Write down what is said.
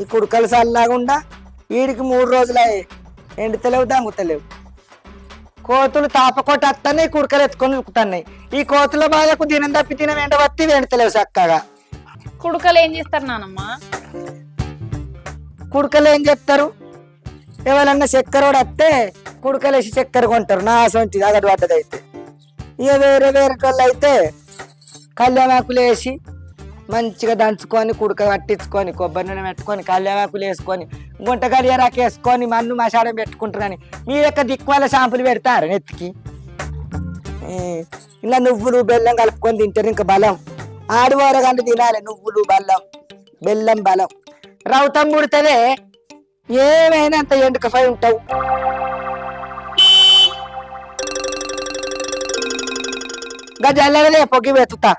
ఈ కుడుకలు చల్లగుండా వీడికి 3 రోజులయ్యి ఎండుతలేవు దంగుతలేవు. కోతులు తాపకొట్టి వస్తున్నాయి, కుడుకలు ఎత్తుకొని ఉక్కుతున్నాయి. ఈ కోతుల బాధకు దినం తప్పి తినం ఎండబత్తి ఎండుతలేవు చక్కగా. కుడుకలు ఏం చేస్తారు నానమ్మ? కుడుకలు ఏం చెప్తారు, ఎవరన్నా చక్కెర వస్తే కుడుకలేసి చక్కెర కొంటారు. నా సొంటిది అగడు పడ్డది అయితే. ఇక వేరే వాళ్ళు అయితే కళ్యాణాకులు వేసి మంచిగా దంచుకొని కుడుక పట్టించుకొని కొబ్బరి నూనె పెట్టుకొని కళ్యాణాకులు వేసుకొని గుంట గడియారాకు వేసుకొని మన్ను మసాలా పెట్టుకుంటారని మీ యొక్క దిక్కువల షాంపులు పెడతారు నెత్తికి. ఇలా నువ్వులు బెల్లం కలుపుకొని తింటారు. ఇంకా బలం ఆడివారగానే తినాలి. నువ్వులు బెల్లం బలం. రౌతం ముడితే ఏమైనా అంత ఎండుకపై ఉంటావు. గజల్లలే పొగ్గి వెతుతా.